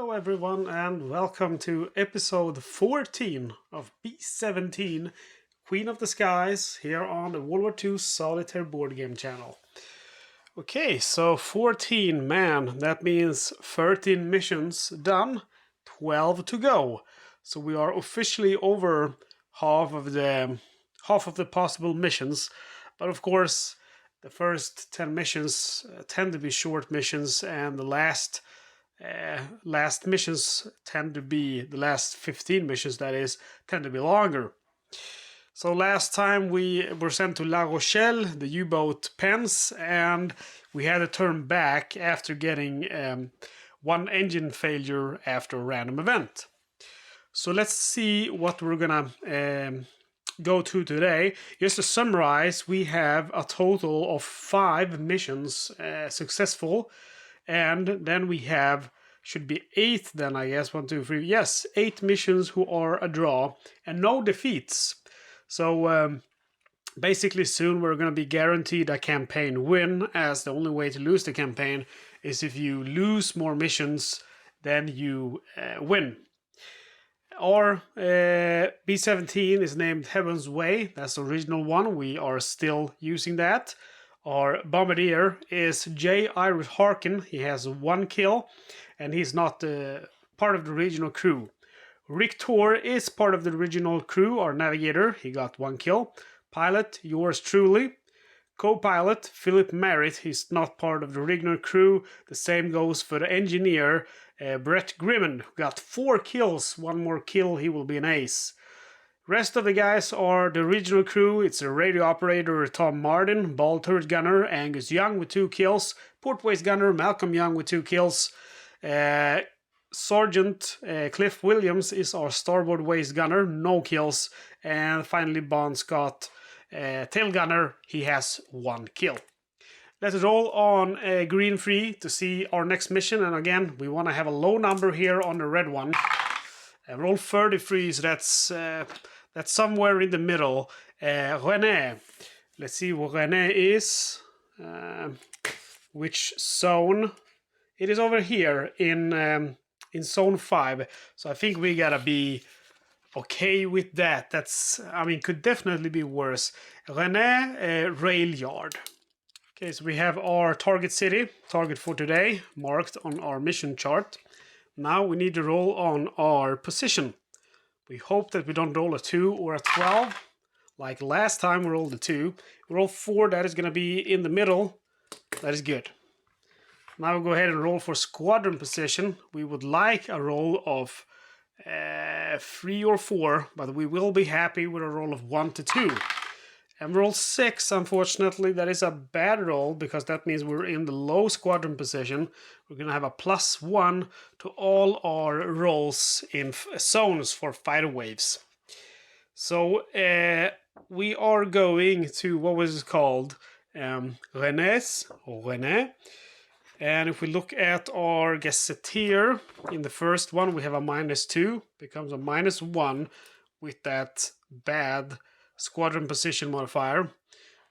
Hello everyone and welcome to episode 14 of B-17 Queen of the Skies here on the World War II Solitaire board game channel. Okay, so 14, man, that means 13 missions done, 12 to go. So we are officially over half of the possible missions, but of course the first 10 missions tend to be short missions, and the last missions tend to be, the last 15 missions that is, tend to be longer. So last time we were sent to La Rochelle, the U-boat pens, and we had to turn back after getting one engine failure after a random event. So let's see what we're gonna go to today. Just to summarize, we have a total of 5 missions successful, and then we have, should be 8 then, I guess, 1, 2, 3, yes, 8 missions who are a draw and no defeats. So basically soon we're going to be guaranteed a campaign win, as the only way to lose the campaign is if you lose more missions than you win. Our B-17 is named Heaven's Way. That's the original one. We are still using that. Our bombardier is J. Iris Harkin. He has 1 kill, and he's not part of the original crew. Rictor is part of the original crew, our navigator. He got 1 kill. Pilot, yours truly. Co-pilot, Philip Merritt. He's not part of the original crew. The same goes for the engineer, Brett Grimond, who got 4 kills. 1 more kill, he will be an ace. Rest of the guys are the original crew. It's a radio operator, Tom Martin, ball turret gunner, Angus Young with 2 kills, portways gunner, Malcolm Young with 2 kills. Sergeant Cliff Williams is our starboard waist gunner, no kills. And finally Bon Scott, tail gunner, he has 1 kill. Let's roll on green free to see our next mission. And again, we want to have a low number here on the red one. And roll 33, so that's somewhere in the middle. Rennes. Let's see what Rennes is. Which zone? It is over here in zone 5. So I think we gotta be okay with that. That's, I mean, could definitely be worse. Rennes rail yard. Okay, so we have our target city, target for today, marked on our mission chart. Now we need to roll on our position. We hope that we don't roll a 2 or a 12. Like last time we rolled a 2. We roll 4, that is going to be in the middle. That is good. Now we'll go ahead and roll for squadron position. We would like a roll of 3 or 4, but we will be happy with a roll of 1 to 2. And roll 6, unfortunately, that is a bad roll, because that means we're in the low squadron position. We're going to have a +1 to all our rolls in zones for fighter waves. So we are going to, what was it called? Rennes, or Rennes. And if we look at our gazetteer, in the first one we have a -2, becomes a -1 with that bad squadron position modifier.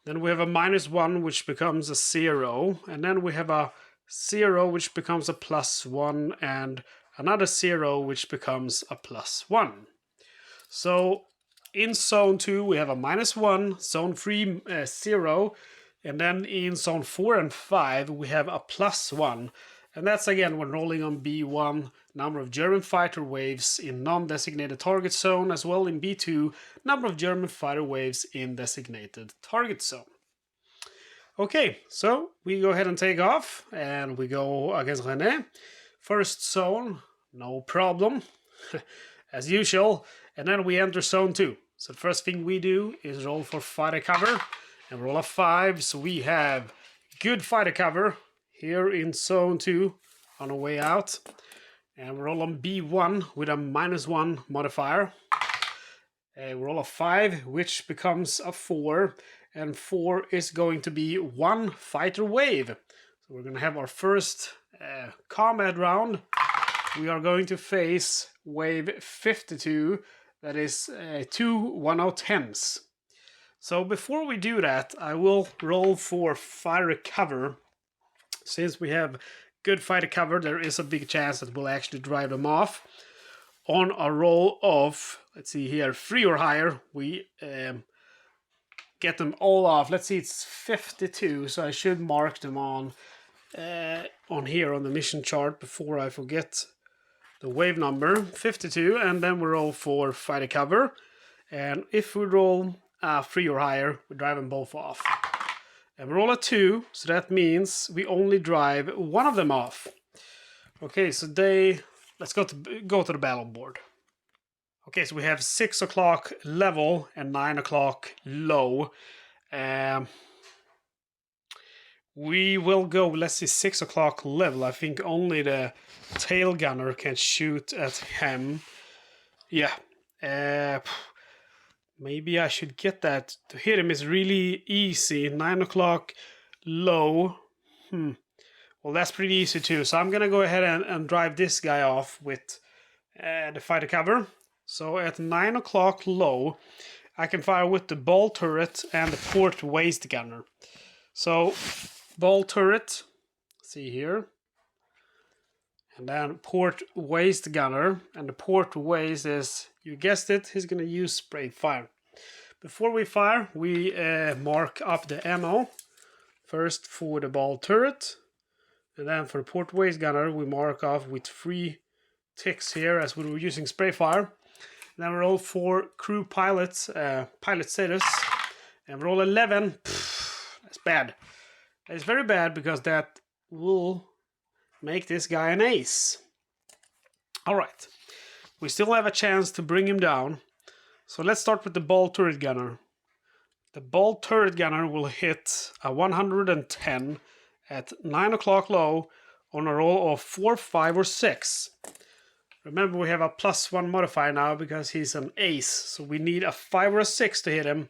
Then we have a -1, which becomes a 0, and then we have a 0, which becomes a +1, and another 0, which becomes a +1. So in zone 2 we have a -1, zone 3 0, and then in zone 4 and 5 we have a +1. And that's again when rolling on B1, number of German fighter waves in non-designated target zone, as well in B2, number of German fighter waves in designated target zone. Okay, so we go ahead and take off, and we go against Rennes. First zone, no problem, as usual, and then we enter zone 2. So the first thing we do is roll for fighter cover, and roll a 5, so we have good fighter cover here in zone 2 on our way out. And we roll on B1 with a -1 modifier. We roll a 5, which becomes a 4, and 4 is going to be 1 fighter wave. So we're going to have our first combat round. We are going to face wave 52, that is 2 1/10s. So before we do that, I will roll for fire cover, since we have good fighter cover, there is a big chance that we'll actually drive them off. On a roll of, let's see here, 3 or higher, we get them all off. Let's see, it's 52, so I should mark them on here on the mission chart before I forget the wave number. 52, and then we roll for fighter cover. And if we roll 3 or higher, we drive them both off. And we roll a 2, so that means we only drive one of them off. Okay, so let's go to the battle board. Okay, so we have 6 o'clock level and 9 o'clock low. We will go, let's see, 6 o'clock level. I think only the tail gunner can shoot at him. Yeah. Maybe I should get that. To hit him is really easy. 9 o'clock low. Well, that's pretty easy too. So I'm going to go ahead and drive this guy off with the fighter cover. So at 9 o'clock low, I can fire with the ball turret and the port waist gunner. So ball turret, see here. And then port waist gunner. And the port waist is, you guessed it, he's going to use spray fire. Before we fire, we mark up the ammo. First for the ball turret. And then for the port waist gunner, we mark off with 3 ticks here as we were using spray fire. And then we roll for crew pilots, pilot status. And we roll 11. That's bad. It's very bad because that will make this guy an ace. Alright. We still have a chance to bring him down. So let's start with the ball turret gunner. The ball turret gunner will hit a 110 at 9 o'clock low on a roll of 4, 5, or 6. Remember, we have a +1 modifier now because he's an ace. So we need a 5 or a 6 to hit him.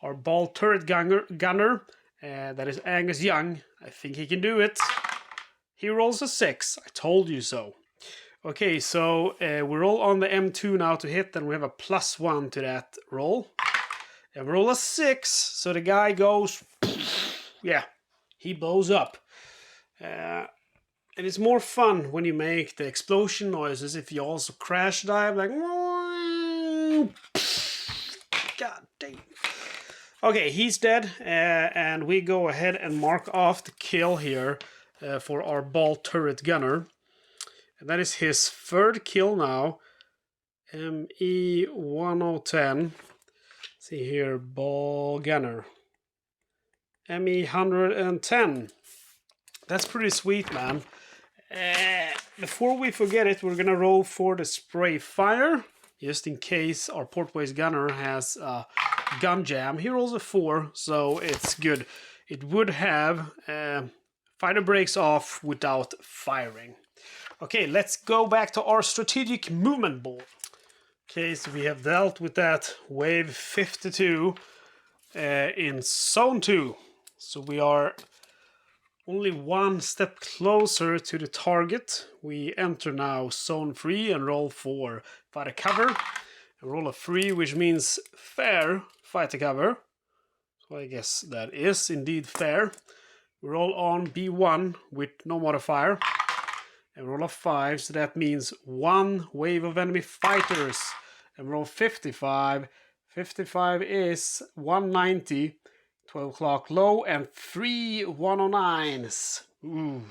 Our ball turret gunner, that is Angus Young. I think he can do it. He rolls a 6. I told you so. Okay, so we roll on the M2 now to hit, and we have a +1 to that roll. And we roll a 6, so the guy goes, yeah, he blows up. And it's more fun when you make the explosion noises if you also crash dive, like, god dang. Okay, he's dead, and we go ahead and mark off the kill here for our ball turret gunner. And that is his 3rd kill now. ME1010. See here, ball gunner. ME110. That's pretty sweet, man. Before we forget it, we're gonna roll for the spray fire, just in case our port waist gunner has a gun jam. He rolls a 4, so it's good. It would have fighter breaks off without firing. Okay, let's go back to our strategic movement board. Okay, so we have dealt with that wave 52 in zone 2. So we are only 1 step closer to the target. We enter now zone 3 and roll for fighter cover. And roll a 3, which means fair fighter cover. So I guess that is indeed fair. We roll on B1 with no modifier. And roll a 5, so that means 1 wave of enemy fighters. And roll 55. 55 is 190. 12 o'clock low and 3 109s. Ooh.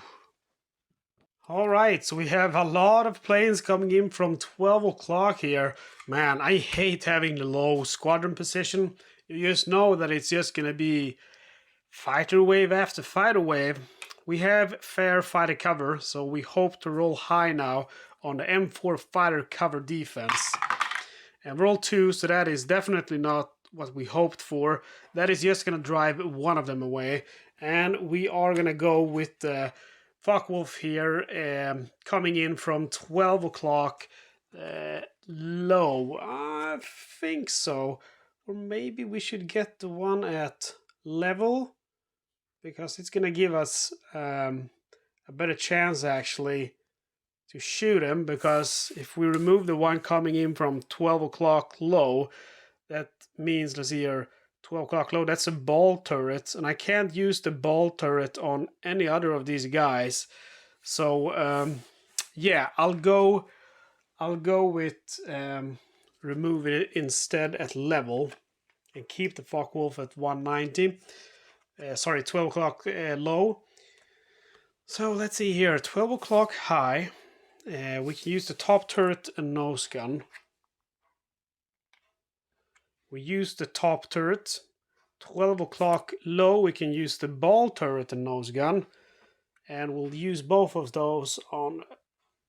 Alright, so we have a lot of planes coming in from 12 o'clock here. Man, I hate having the low squadron position. You just know that it's just gonna be fighter wave after fighter wave. We have fair fighter cover, so we hope to roll high now on the M4 fighter cover defense. And roll 2, so that is definitely not what we hoped for. That is just going to drive one of them away. And we are going to go with the Focke-Wulf here, coming in from 12 o'clock low. I think so. Or maybe we should get the one at level, because it's going to give us a better chance actually to shoot him, because if we remove the one coming in from 12 o'clock low, that means, let's see here, 12 o'clock low, that's a ball turret, and I can't use the ball turret on any other of these guys. So yeah, I'll go with remove it instead at level and keep the Focke-Wulf at 190. Sorry, 12 o'clock low. So let's see here, 12 o'clock high. We can use the top turret and nose gun. We use the top turret. 12 o'clock low, we can use the ball turret and nose gun. And we'll use both of those on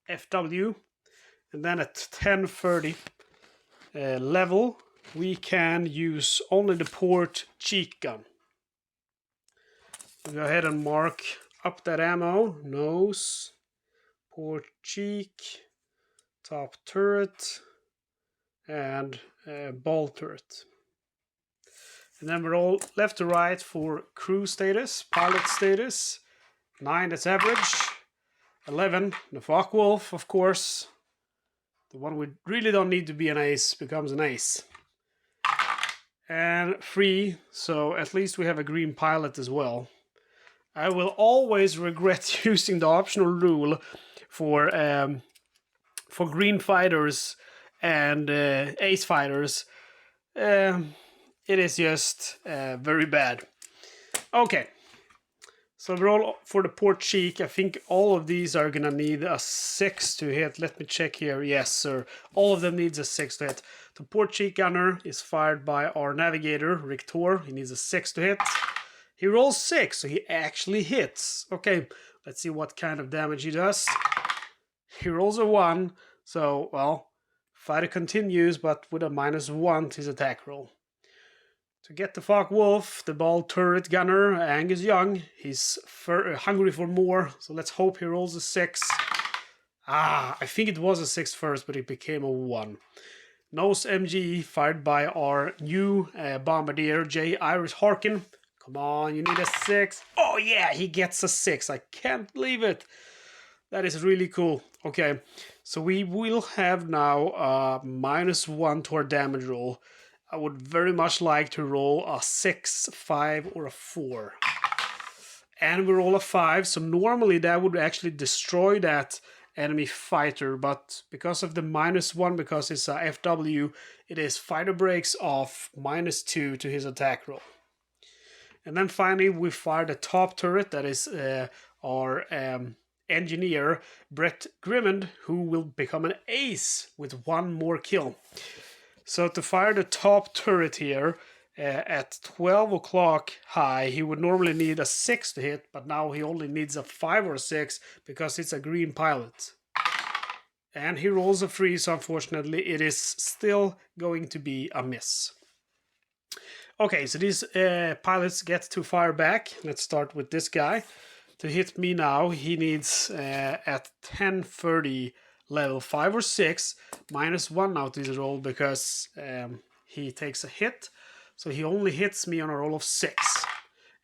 FW. And then at 10:30 level, we can use only the port cheek gun. We'll go ahead and mark up that ammo. Nose, port cheek, top turret, and ball turret. And then we're all left to right for crew status, pilot status. 9, that's average. 11, the Focke-Wulf, of course. The one we really don't need to be an ace becomes an ace. And 3, so at least we have a green pilot as well. I will always regret using the optional rule for green fighters and ace fighters. It is just very bad. Okay. So roll for the port cheek. I think all of these are gonna need a 6 to hit. Let me check here. Yes, sir. All of them needs a 6 to hit. The port cheek gunner is fired by our navigator, Rictor. He needs a 6 to hit. He rolls 6, so he actually hits. Okay, let's see what kind of damage he does. He rolls a 1, so, well, fighter continues, but with a -1 to his attack roll. To get the Focke-Wulf, the ball turret gunner, Angus Young, he's hungry for more, so let's hope he rolls a 6. I think it was a 6 first, but it became a 1. Nose MG, fired by our new bombardier, J. Iris Harkin. Come on, you need a 6. Oh yeah, he gets a 6. I can't believe it. That is really cool. Okay, so we will have now -1 to our damage roll. I would very much like to roll a 6, 5, or a 4. And we roll a 5, so normally that would actually destroy that enemy fighter, but because of the -1, because it's a FW, it is fighter breaks off -2 to his attack roll. And then finally we fire the top turret, that is our engineer, Brett Grimmond, who will become an ace with 1 more kill. So to fire the top turret here at 12 o'clock high, he would normally need a 6 to hit, but now he only needs a 5 or 6 because it's a green pilot. And he rolls a 3, so unfortunately it is still going to be a miss. Okay, so these pilots get to fire back. Let's start with this guy. To hit me now, he needs at 10:30 level 5 or 6, -1 now to his roll because he takes a hit. So he only hits me on a roll of 6.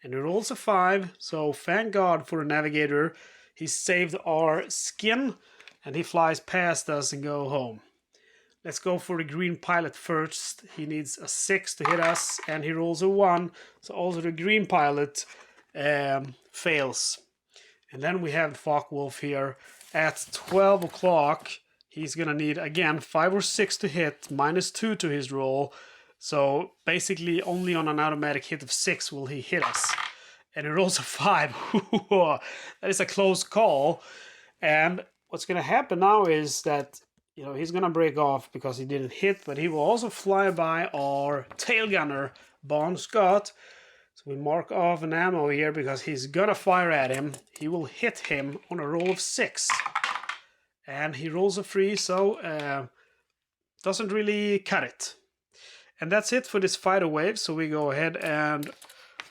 And he rolls a 5, so thank God for the navigator. He saved our skin and he flies past us and go home. Let's go for the green pilot first. He needs a 6 to hit us and he rolls a 1. So also the green pilot fails. And then we have Focke-Wulf here. At 12 o'clock, he's going to need, again, 5 or 6 to hit, -2 to his roll. So basically only on an automatic hit of 6 will he hit us. And he rolls a 5. That is a close call. And what's going to happen now is that, you know, he's going to break off because he didn't hit, but he will also fly by our tail gunner, Bon Scott. So we mark off an ammo here because he's gonna fire at him. He will hit him on a roll of 6. And he rolls a 3, so doesn't really cut it. And that's it for this fighter wave. So we go ahead and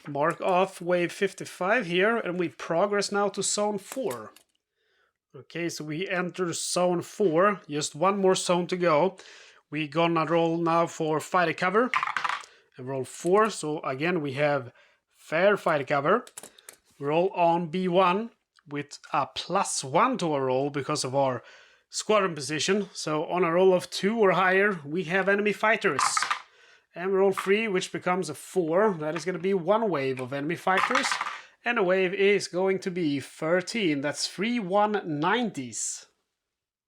mark off wave 55 here, and we progress now to zone 4. Okay, so we enter zone 4. Just one more zone to go. We gonna roll now for fighter cover. And roll 4, so again we have fair fighter cover. Roll on B1 with a +1 to our roll because of our squadron position. So on a roll of 2 or higher, we have enemy fighters. And we roll 3, which becomes a 4. That is going to be 1 wave of enemy fighters. And the wave is going to be 13. That's 3 190s.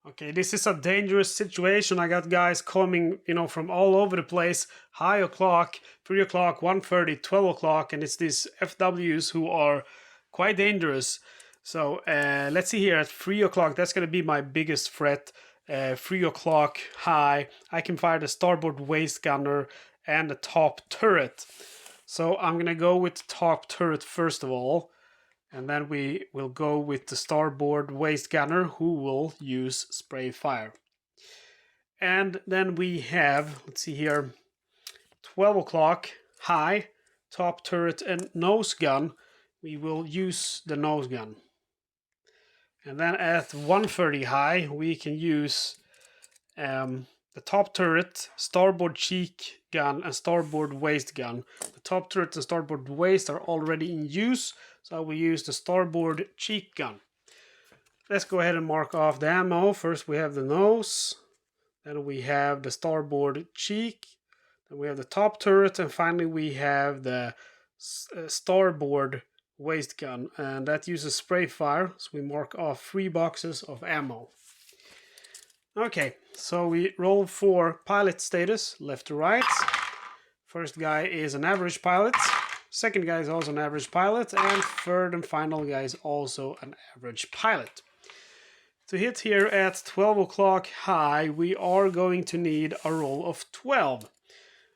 Okay, this is a dangerous situation. I got guys coming, from all over the place. High o'clock, 3 o'clock, 1:30, 12 o'clock, and it's these FWs who are quite dangerous. So let's see here at 3 o'clock. That's going to be my biggest threat. 3 o'clock high. I can fire the starboard waist gunner and the top turret. So I'm going to go with the top turret first of all. And then we will go with the starboard waist gunner who will use spray fire. And then we have, let's see here, 12 o'clock high, top turret and nose gun. We will use the nose gun. And then at 1:30 high, we can use the top turret, starboard cheek gun and starboard waist gun. The top turret and starboard waist are already in use, so we use the starboard cheek gun. Let's go ahead and mark off the ammo. First we have the nose, then we have the starboard cheek, then we have the top turret, and finally we have the starboard waist gun, and that uses spray fire, so we mark off 3 boxes of ammo. Okay, so we roll for pilot status, left to right. First guy is an average pilot. Second guy is also an average pilot. And third and final guy is also an average pilot. To hit here at 12 o'clock high, we are going to need a roll of 12.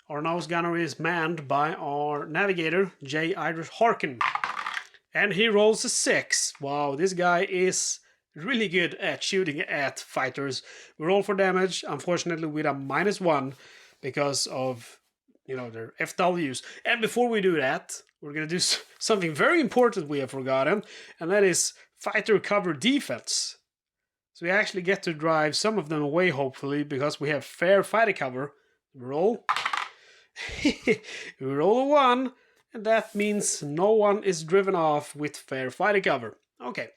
Our nose gunner is manned by our navigator, J. Irish Harkin. And he rolls a 6. Wow, this guy is really good at shooting at fighters. We roll for damage, unfortunately with a -1 because of their FWs. And before we do that, we're gonna do something very important we have forgotten, and that is fighter cover defense. So we actually get to drive some of them away, hopefully, because we have fair fighter cover. Roll. We roll a 1, and that means no one is driven off with fair fighter cover. Okay.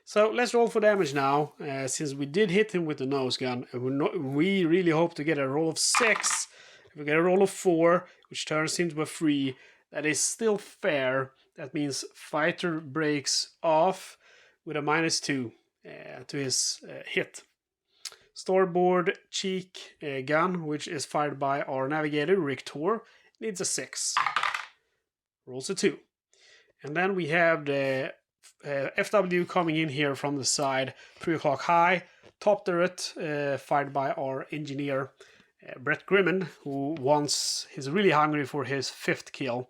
So let's roll for damage now, since we did hit him with the nose gun, and we really hope to get a roll of 6. If we get a roll of 4, which turns into a 3, that is still fair. That means fighter breaks off with a -2 to his hit. Starboard cheek gun, which is fired by our navigator, Rick Tor, needs a 6. Rolls a 2. And then we have the FW coming in here from the side, 3 o'clock high, top turret, fired by our engineer, Brett Grimond, who he's really hungry for his 5th kill.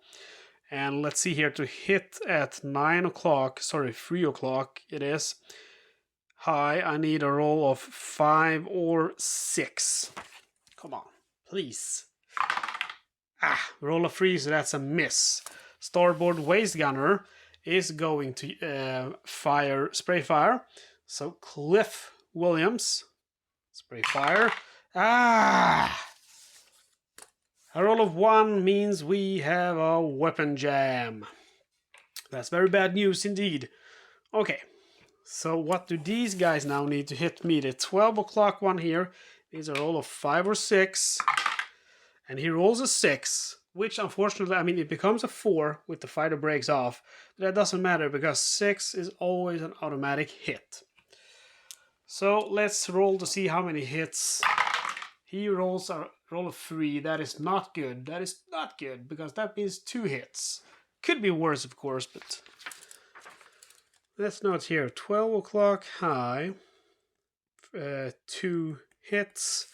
And let's see here, to hit at 3 o'clock it is, high, I need a roll of 5 or 6. Come on, please. Roll of 3, so that's a miss. Starboard waist gunner is going to fire spray fire. So Cliff Williams, spray fire. A roll of 1 means we have a weapon jam. That's very bad news indeed. Okay, so what do these guys now need to hit me? The 12 o'clock one here needs a roll of 5 or 6. And he rolls a 6. Which, unfortunately, it becomes a 4 with the fighter breaks off. But that doesn't matter because 6 is always an automatic hit. So let's roll to see how many hits. He rolls a roll of 3. That is not good. That is not good because that means 2 hits. Could be worse, of course, but let's note here. 12 o'clock high. 2 hits.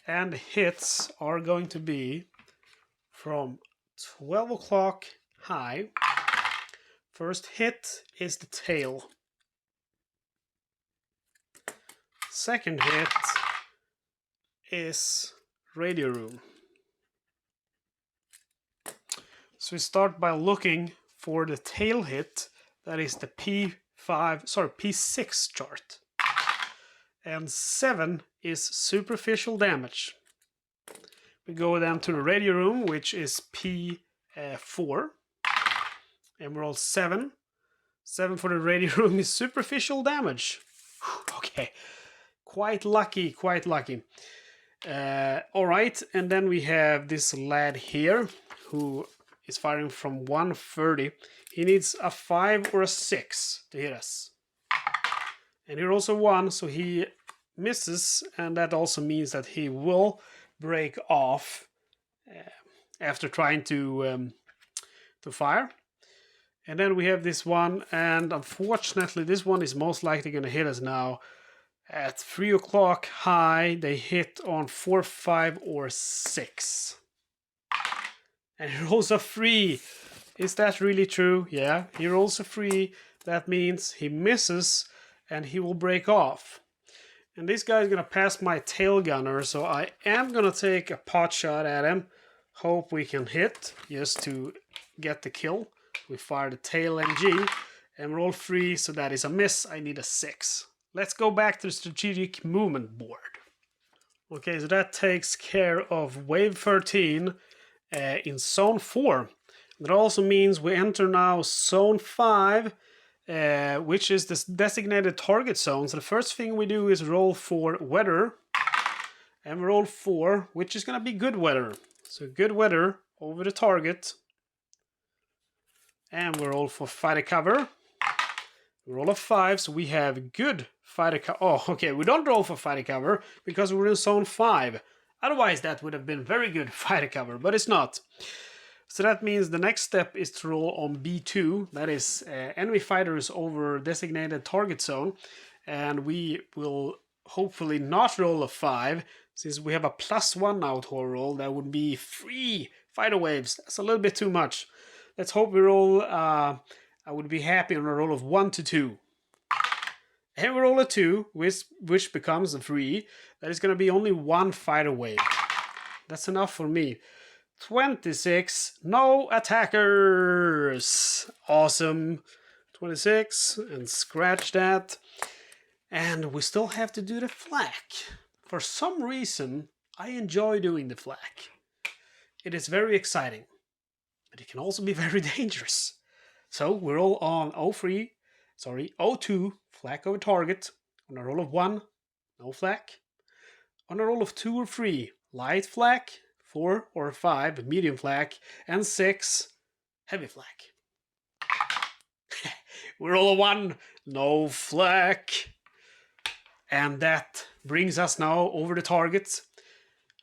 And hits are going to be from 12 o'clock high. First hit is the tail. Second hit is radio room. So we start by looking for the tail hit. That is the P6 chart. And 7 is superficial damage. We go then to the radio room, which is P4. And we roll 7. 7 for the radio room is superficial damage. Okay. Quite lucky, quite lucky. Alright, and then we have this lad here, who is firing from 130. He needs a 5 or a 6 to hit us. And he rolls a 1, so he misses, and that also means that he will break off after trying to fire. And then we have this one, and unfortunately this one is most likely going to hit us now. At 3 o'clock high, they hit on 4, 5, or 6. And he rolls a 3. Is that really true? Yeah, he rolls a 3. That means he misses and he will break off. And this guy is going to pass my tail gunner, so I am going to take a pot shot at him. Hope we can hit, just to get the kill. We fire the tail MG and roll 3, so that is a miss. I need a 6. Let's go back to the strategic movement board. Okay, so that takes care of wave 13 in zone 4. That also means we enter now zone 5, which is this designated target zone. So the first thing we do is roll for weather, and we roll 4, which is going to be good weather. So good weather over the target. And we roll for fighter cover. We roll a 5, so we have good fighter cover. Oh, okay, we don't roll for fighter cover because we're in zone 5. Otherwise, that would have been very good fighter cover, but it's not. So that means the next step is to roll on B2. That is enemy fighters over designated target zone. And we will hopefully not roll a 5. Since we have a +1 now to our roll, that would be 3 fighter waves. That's a little bit too much. Let's hope we roll, I would be happy on a roll of 1 to 2. And we roll a 2, which becomes a 3. That is going to be only 1 fighter wave. That's enough for me. 26, no attackers. Awesome. 26, and scratch that. And we still have to do the flak. For some reason, I enjoy doing the flak. It is very exciting, but it can also be very dangerous. So we roll on 02, flak over target. On a roll of 1, no flak. On a roll of 2 or 3, light flak. 4 or 5, medium flak. And 6, heavy flak. We roll a 1, no flak. And that brings us now over the target.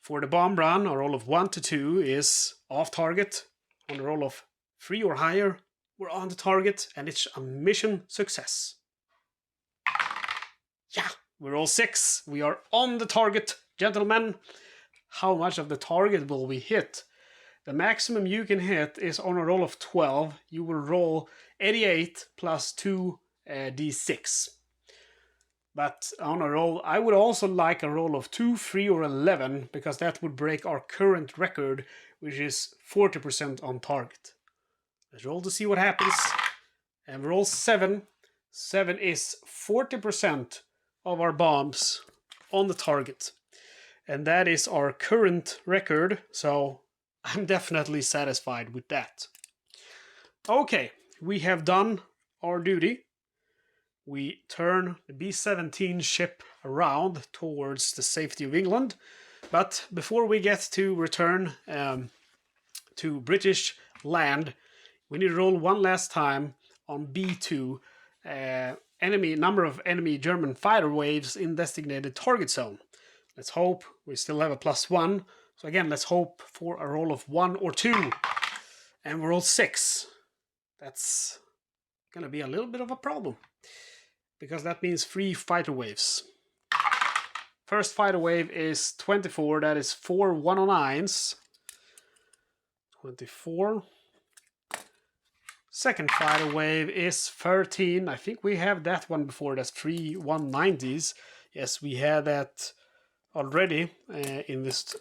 For the bomb run, a roll of 1 to 2 is off target. On a roll of 3 or higher, we're on the target, and it's a mission success. Yeah, we roll 6. We are on the target, gentlemen. How much of the target will we hit? The maximum you can hit is on a roll of 12. You will roll 88 plus 2 d6. But on a roll, I would also like a roll of 2, 3, or 11, because that would break our current record, which is 40% on target. Let's roll to see what happens. And roll 7. 7 is 40% of our bombs on the target. And that is our current record, so I'm definitely satisfied with that. Okay, we have done our duty. We turn the B-17 ship around towards the safety of England. But before we get to return to British land, we need to roll one last time on B2. Number of enemy German fighter waves in designated target zone. Let's hope we still have a +1. So again, let's hope for a roll of 1 or 2. And we roll 6. That's going to be a little bit of a problem, because that means 3 fighter waves. First fighter wave is 24. That is 4 109s. 24. Second fighter wave is 13. I think we have that one before. That's 3 190s. Yes, we had that already in this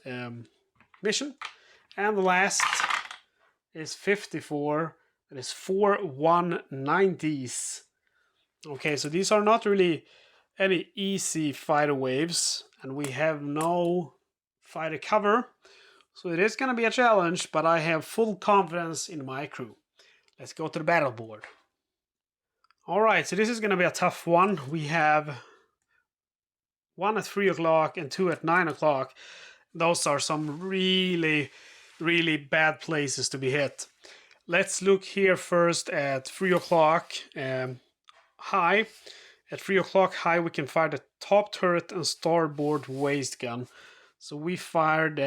mission. And the last is 54. That is 4 190s. Okay, so these are not really any easy fighter waves, and we have no fighter cover. So it is going to be a challenge, but I have full confidence in my crew. Let's go to the battle board. Alright, so this is going to be a tough one. We have 1 at 3 o'clock and 2 at 9 o'clock. Those are some really really bad places to be hit. Let's look here first at 3 o'clock high. At 3 o'clock high, we can fire the top turret and starboard waist gun. So we fired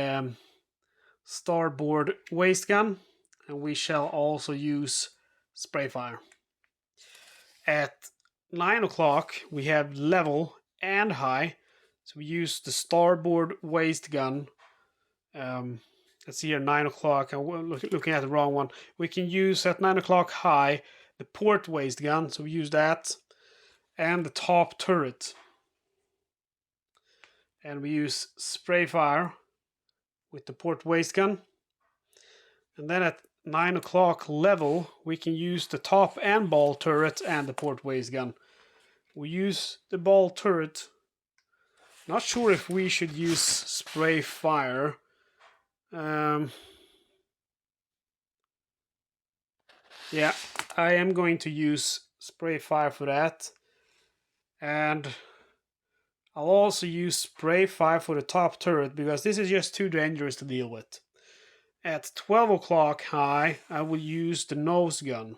starboard waist gun, and we shall also use spray fire. At 9 o'clock, we have level and high, so we use the starboard waist gun. Let's see here, 9 o'clock. I'm looking at the wrong one. We can use at 9 o'clock high the port waist gun, so we use that, and the top turret. And we use spray fire with the port waist gun. And then at 9 o'clock level, we can use the top and ball turret and the port waist gun. We use the ball turret. Not sure if we should use spray fire. Yeah, I am going to use spray fire for that. And I'll also use spray fire for the top turret because this is just too dangerous to deal with. At 12 o'clock high, I will use the nose gun.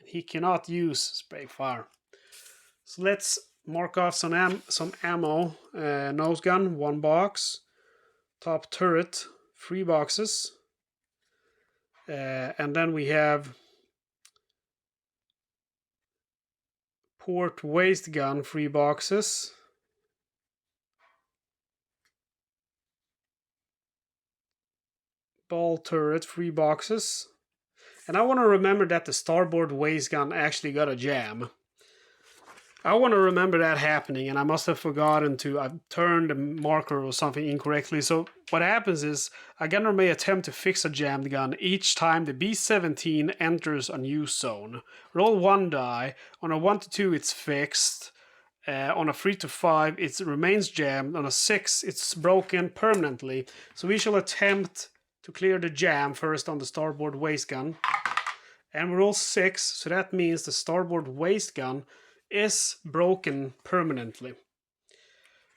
He cannot use spray fire. So let's mark off some ammo. Nose gun, 1 box. Top turret, 3 boxes. And then we have port waist gun, 3 boxes. Ball turret, 3 boxes. And I want to remember that the starboard waist gun actually got a jam. I want to remember that happening, and I must have forgotten to, I've turned the marker or something incorrectly. So what happens is, a gunner may attempt to fix a jammed gun each time the B-17 enters a new zone. Roll 1 die. On a 1 to 2 it's fixed. On a 3 to 5 it remains jammed. On a 6 it's broken permanently. So we shall attempt to clear the jam first on the starboard waist gun. And we roll 6, so that means the starboard waist gun is broken permanently.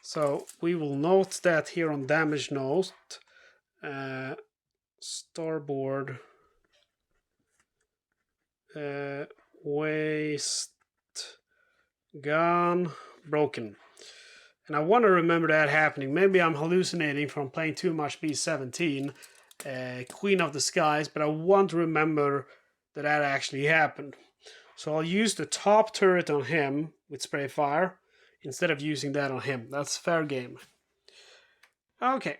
So we will note that here on damage note. Starboard waist gun broken. And I want to remember that happening. Maybe I'm hallucinating from playing too much B-17, Queen of the Skies, but I want to remember that that actually happened. So I'll use the top turret on him with spray fire instead of using that on him. That's fair game. Okay,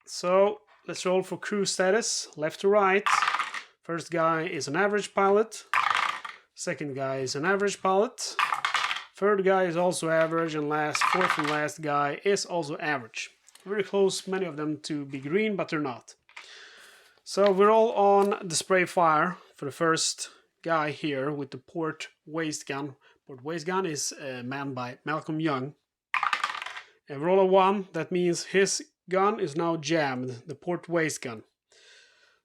so let's roll for crew status, left to right. First guy is an average pilot. Second guy is an average pilot. Third guy is also average, and fourth and last guy is also average. Very close, many of them to be green, but they're not. So we're all on the spray fire for the first guy here with the port waist gun. Port waist gun is manned by Malcolm Young. And roll a 1, that means his gun is now jammed, the port waist gun.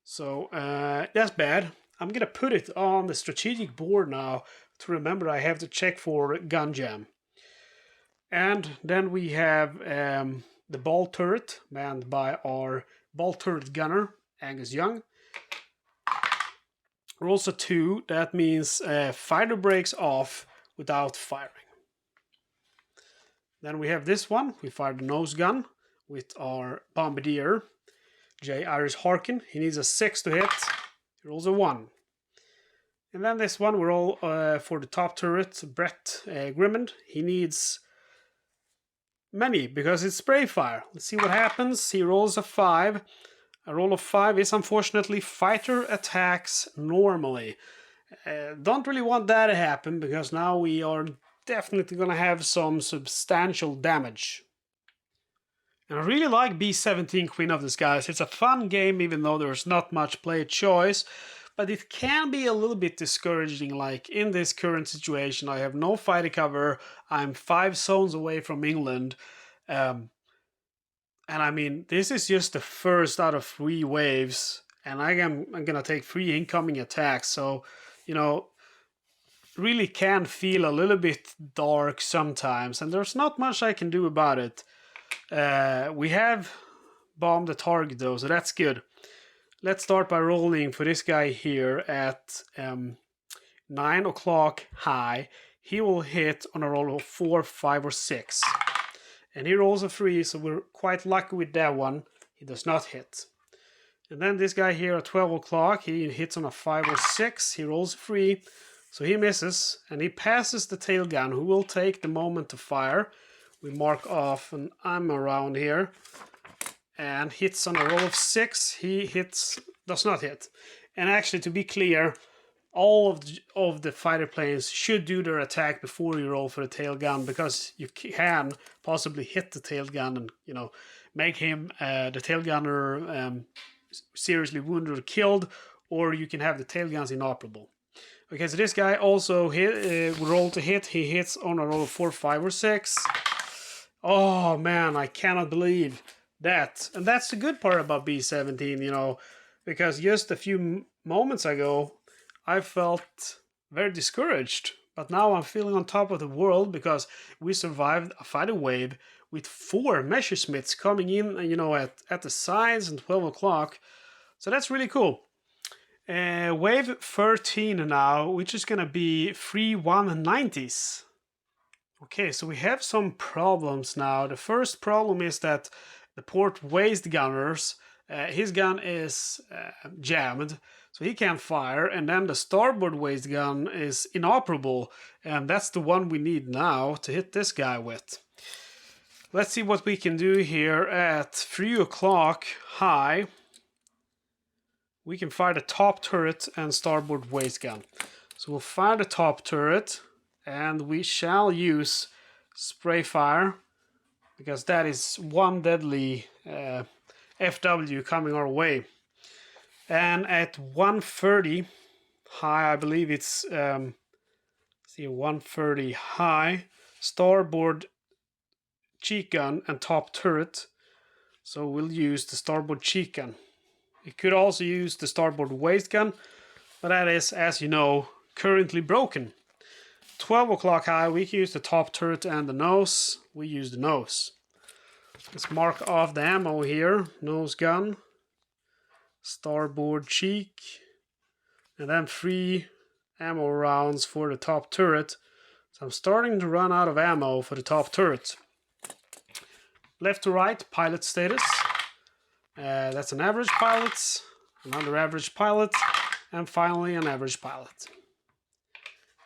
So that's bad. I'm gonna put it on the strategic board now to remember I have to check for gun jam. And then we have the ball turret manned by our ball turret gunner, Angus Young. Rolls a 2, that means fighter breaks off without firing. Then we have this one, we fire the nose gun with our bombardier, J. Irish Harkin. He needs a 6 to hit, he rolls a 1. And then this one, we roll for the top turret, Brett Grimmond. He needs many because it's spray fire. Let's see what happens. He rolls a 5. A roll of 5 is unfortunately fighter attacks normally. Don't really want that to happen because now we are definitely going to have some substantial damage. And I really like B-17 Queen of the Skies. It's a fun game even though there's not much play choice. But it can be a little bit discouraging, like in this current situation I have no fighter cover, I'm 5 zones away from England. And I mean, this is just the first out of 3 waves, and I'm gonna take 3 incoming attacks, so, you know, really can feel a little bit dark sometimes, and there's not much I can do about it. We have bomb the target though, so that's good. Let's start by rolling for this guy here at 9 o'clock high. He will hit on a roll of 4, 5, or 6. And he rolls a 3, so we're quite lucky with that one. He does not hit. And then this guy here at 12 o'clock, he hits on a 5 or 6. He rolls a 3, so he misses. And he passes the tail gun, who will take the moment to fire. We mark off an ammo around here. And hits on a roll of 6. He does not hit. And actually, to be clear, all of the fighter planes should do their attack before you roll for the tail gun, because you can possibly hit the tail gun and, you know, make him, the tail gunner, seriously wounded or killed, or you can have the tail guns inoperable. Okay, so this guy also hit, roll to hit. He hits on a roll of 4, 5, or 6. Oh man, I cannot believe that. And that's the good part about B-17, you know, because just a few moments ago I felt very discouraged, but now I'm feeling on top of the world because we survived a fighter wave with 4 Messerschmitts coming in, you know, at the sides and 12 o'clock. So that's really cool. Wave 13 now, which is gonna be 3 190s. Okay, so we have some problems now. The first problem is that the port waist gunners, his gun is jammed, so he can't fire, and then the starboard waist gun is inoperable, and that's the one we need now to hit this guy with. Let's see what we can do here at 3 o'clock high. We can fire the top turret and starboard waist gun. So we'll fire the top turret, and we shall use spray fire, because that is one deadly FW coming our way. And at 130 high, I believe it's 130 high, starboard cheek gun and top turret. So we'll use the starboard cheek gun. We could also use the starboard waist gun, but that is, as you know, currently broken. 12 o'clock high, we can use the top turret and the nose. We use the nose. Let's mark off the ammo here. Nose gun, starboard cheek, and then 3 ammo rounds for the top turret. So I'm starting to run out of ammo for the top turret. Left to right, pilot status. That's an average pilot, another average pilot, and finally an average pilot.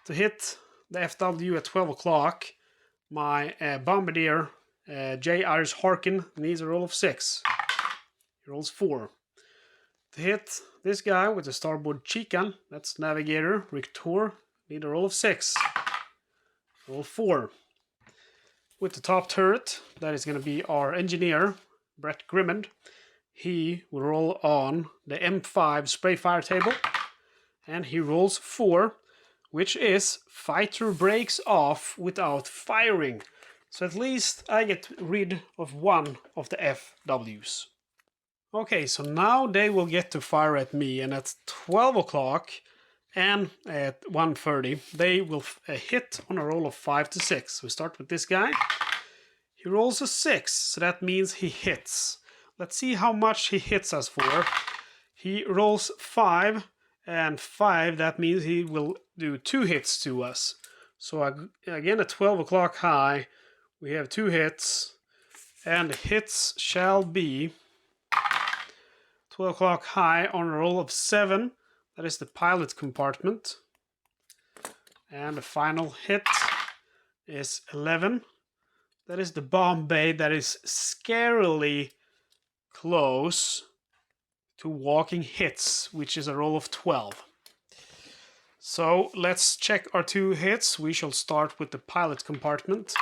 To hit the FW at 12 o'clock, my bombardier, J. Irish Harkin, needs a roll of 6. He rolls 4. To hit this guy with the starboard cheek gun, that's navigator, Victor, need a roll of 6. Roll 4. With the top turret, that is going to be our engineer, Brett Grimmond. He will roll on the M5 spray fire table, and he rolls 4, which is fighter breaks off without firing. So at least I get rid of one of the FWs. Okay, so now they will get to fire at me, and at 12 o'clock and at 1:30 they will hit on a roll of 5 to 6. We start with this guy. He rolls a 6, so that means he hits. Let's see how much he hits us for. He rolls 5, and 5, that means he will do 2 hits to us. So again at 12 o'clock high, we have 2 hits, and the hits shall be 12 o'clock high on a roll of 7. That is the pilot compartment. And the final hit is 11. That is the bomb bay. That is scarily close to walking hits, which is a roll of 12. So let's check our 2 hits. We shall start with the pilot compartment.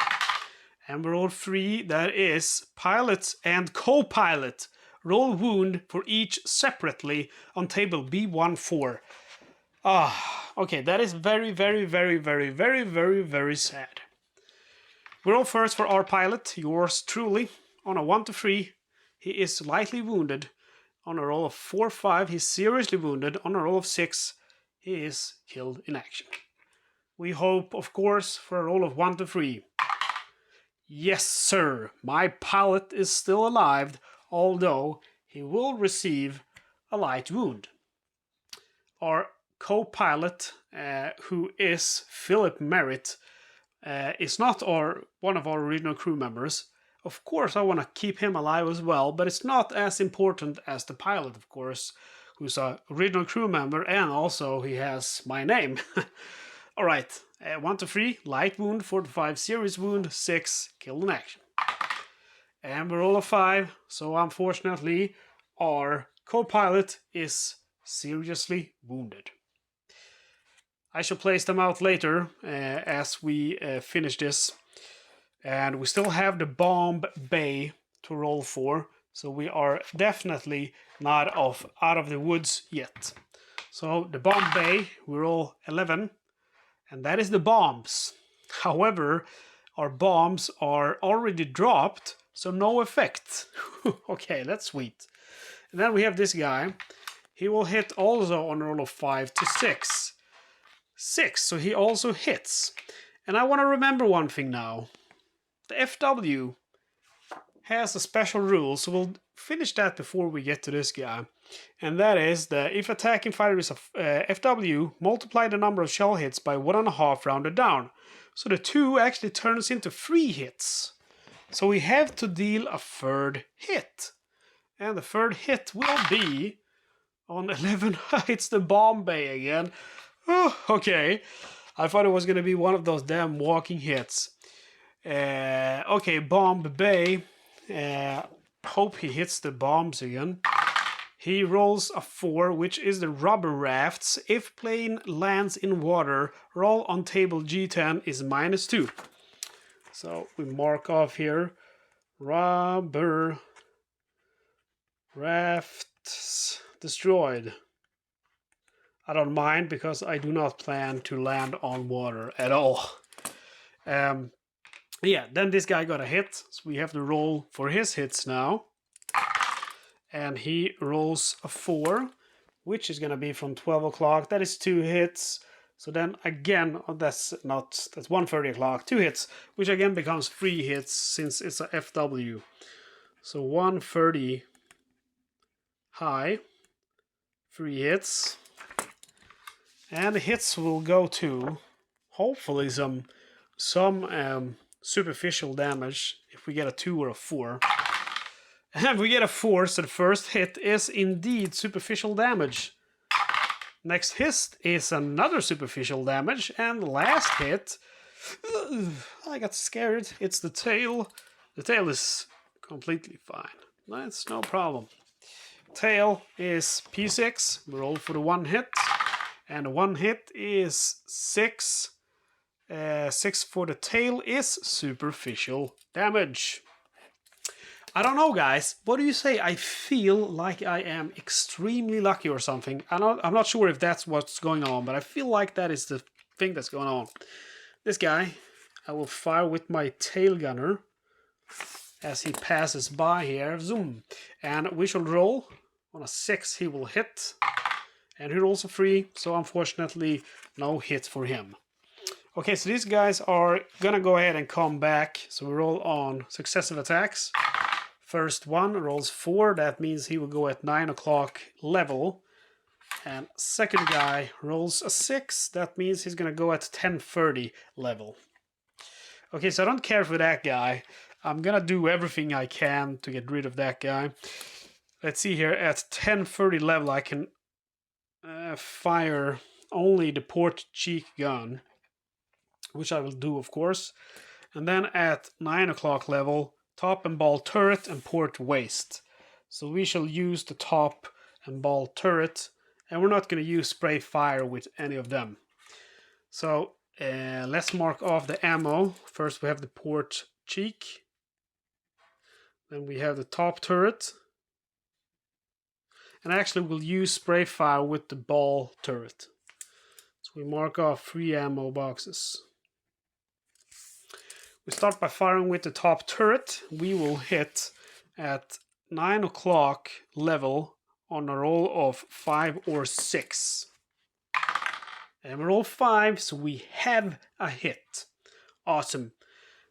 And we roll 3. That is pilot and co-pilot. Roll wound for each separately on table B14. Okay, that is very, very, very, very, very, very, very sad. We roll first for our pilot, yours truly, on a 1 to 3. He is lightly wounded. On a roll of 4, 5, he's seriously wounded. On a roll of 6, he is killed in action. We hope, of course, for a roll of 1 to 3. Yes, sir, my pilot is still alive although he will receive a light wound. Our co-pilot, who is Philip Merritt, is not one of our original crew members. Of course, I want to keep him alive as well, but it's not as important as the pilot, of course, who's an original crew member, and also he has my name. All right, 1 to 3, light wound, 4 to 5, serious wound, 6, killed in action. And we roll a 5, so unfortunately, our co-pilot is seriously wounded. I shall place them out later as we finish this. And we still have the bomb bay to roll for, so we are definitely not out of the woods yet. So the bomb bay, we roll 11, and that is the bombs. However, our bombs are already dropped, so no effect. Okay, that's sweet. And then we have this guy. He will hit also on a roll of 5 to 6. 6, so he also hits. And I want to remember one thing now. The FW has a special rule, so we'll finish that before we get to this guy. And that is that if attacking fighter is a FW, multiply the number of shell hits by 1.5 rounded down. So the 2 actually turns into 3 hits. So we have to deal a 3rd hit. And the 3rd hit will be on 11. It's the bomb bay again. Oh, okay. I thought it was going to be one of those damn walking hits. Okay, bomb bay. Hope he hits the bombs again. He rolls a 4, which is the rubber rafts. If plane lands in water, roll on table G10 is -2. So we mark off here. Rubber rafts destroyed. I don't mind because I do not plan to land on water at all. Yeah, then this guy got a hit, so we have to roll for his hits now. And he rolls a 4, which is going to be from 12 o'clock. That is 2 hits. So then again, that's 1:30 o'clock, 2 hits, which again becomes 3 hits since it's a FW. So 1:30 high, 3 hits. And the hits will go to, hopefully, some superficial damage if we get a 2 or a 4. And if we get a 4, so the first hit is indeed superficial damage. Next hit is another superficial damage, and the last hit, I got scared, it's the tail. The tail is completely fine. That's no problem. Tail is P6, we roll for the 1 hit. And the 1 hit is 6. 6 for the tail is superficial damage. I don't know, guys. What do you say? I feel like I am extremely lucky or something. I'm not sure if that's what's going on, but I feel like that is the thing that's going on. This guy, I will fire with my tail gunner as he passes by here. Zoom. And we shall roll. On a 6, he will hit. And he rolls a 3, so unfortunately, no hit for him. Okay, so these guys are gonna go ahead and come back. So we roll on successive attacks. First one rolls 4, that means he will go at 9 o'clock level. And second guy rolls a 6, that means he's gonna go at 10:30 level. Okay, so I don't care for that guy. I'm gonna do everything I can to get rid of that guy. Let's see here, at 10:30 level I can fire only the port cheek gun, which I will do, of course. And then at 9 o'clock level, top and ball turret and port waist. So we shall use the top and ball turret, and we're not going to use spray fire with any of them. So let's mark off the ammo. First we have the port cheek. Then we have the top turret. And actually we'll use spray fire with the ball turret. So we mark off 3 ammo boxes. We start by firing with the top turret. We will hit at 9 o'clock level on a roll of 5 or 6. And we roll 5, so we have a hit. Awesome.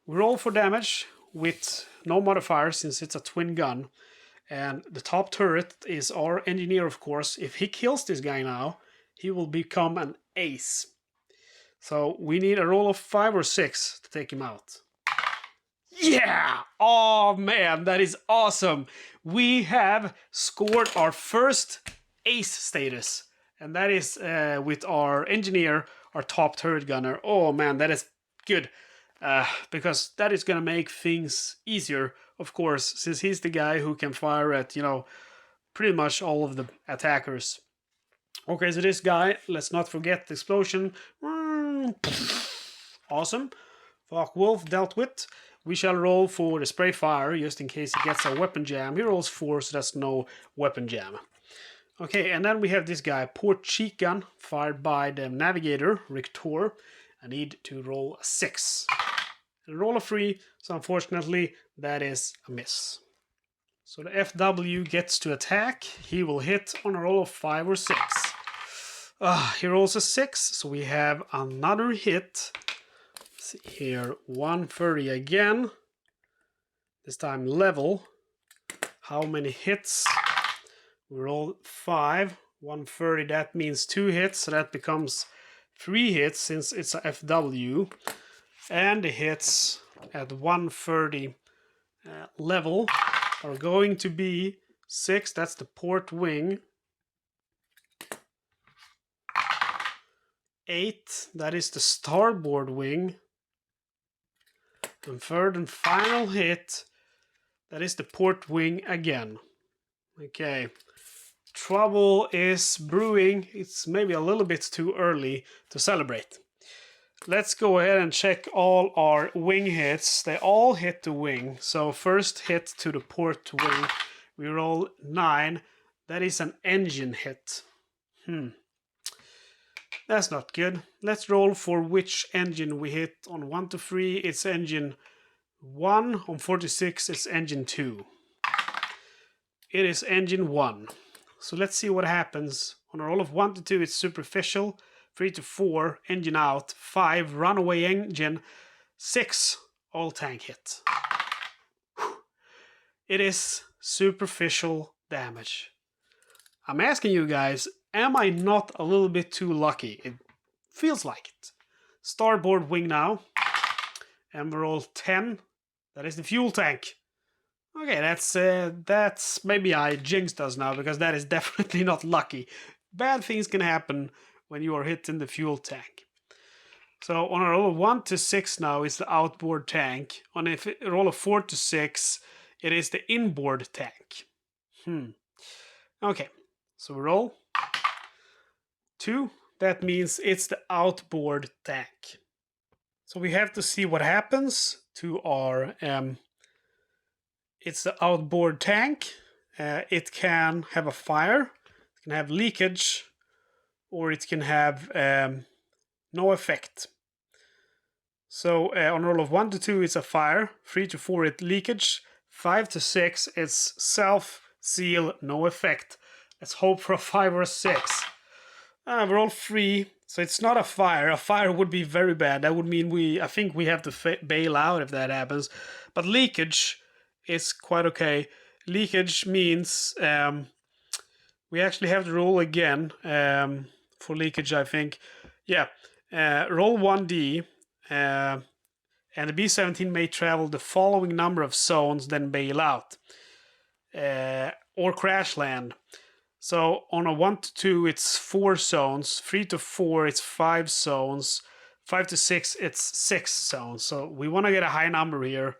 We roll for damage with no modifier since it's a twin gun. And the top turret is our engineer, of course. If he kills this guy now, he will become an ace. So we need a roll of 5 or 6 to take him out. Yeah! Oh man, that is awesome. We have scored our first ace status. And that is with our engineer, our top turret gunner. Oh man, that is good. Because that is going to make things easier, of course, since he's the guy who can fire at, pretty much all of the attackers. Okay, so this guy, let's not forget the explosion. Awesome. Fuck Wolf dealt with. We shall roll for the spray fire, just in case he gets a weapon jam. He rolls 4, so that's no weapon jam. Okay, and then we have this guy, port cheek gun, fired by the navigator, Richter. I need to roll a 6. And roll a 3, so unfortunately, that is a miss. So the FW gets to attack. He will hit on a roll of 5 or 6. He rolls a 6, so we have another hit. Let's see here, 130 again. This time level. How many hits? We roll 5, 130, that means 2 hits, so that becomes 3 hits since it's a FW. And the hits at 130 level are going to be 6, that's the port wing. 8, that is the starboard wing. And third and final hit, that is the port wing again. Okay, trouble is brewing. It's maybe a little bit too early to celebrate. Let's go ahead and check all our wing hits. They all hit the wing. So first hit to the port wing, we roll 9. That is an engine hit. That's not good. Let's roll for which engine we hit on 1 to 3. It's engine 1. On 46, it's engine 2. It is engine 1. So let's see what happens. On a roll of 1 to 2, it's superficial. 3 to 4, engine out. 5, runaway engine. 6, oil tank hit. It is superficial damage. I'm asking you guys, am I not a little bit too lucky? It feels like it. Starboard wing now. And we roll 10. That is the fuel tank. Okay, that's maybe I jinxed us now, because that is definitely not lucky. Bad things can happen when you are hitting the fuel tank. So on a roll of 1 to 6 now is the outboard tank. On a roll of 4 to 6, it is the inboard tank. Okay, so we roll 2. That means it's the outboard tank. So we have to see what happens to our... it's the outboard tank. It can have a fire, it can have leakage, or it can have no effect. So on a roll of 1 to 2, it's a fire. 3 to 4, it's leakage. 5 to 6, it's self-seal, no effect. Let's hope for a 5 or a 6. We roll 3, so it's not a fire. A fire would be very bad. That would mean I think we have to bail out if that happens. But leakage is quite okay. Leakage means we actually have to roll again for leakage, I think. Yeah, roll 1D, and the B-17 may travel the following number of zones, then bail out, or crash land. So on a 1 to 2, it's 4 zones. 3 to 4, it's 5 zones. 5 to 6, it's 6 zones. So we want to get a high number here.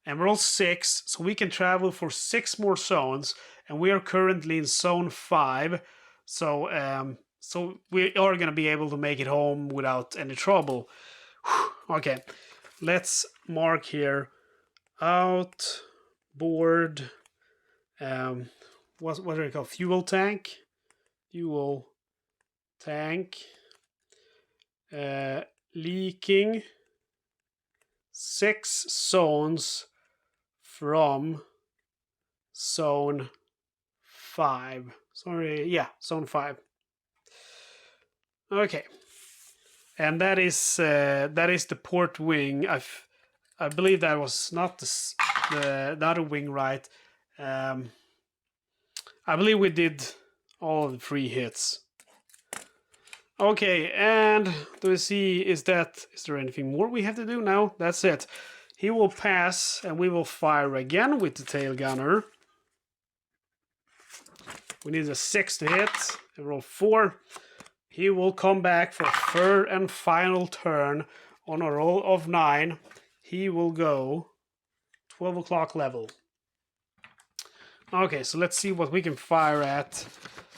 And roll 6, so we can travel for 6 more zones, and we are currently in zone 5, so we are going to be able to make it home without any trouble. Okay, let's mark here outboard, what do they call, fuel tank, leaking 6 zones from zone 5. Zone 5. Okay, and that is the port wing. I believe that was not the other wing, right? I believe we did all of the 3 hits. Okay, and do we see, is there anything more we have to do? No, that's it. He will pass, and we will fire again with the tail gunner. We need a 6 to hit, and roll 4. He will come back for third and final turn on a roll of 9. He will go 12 o'clock level. Okay, so let's see what we can fire at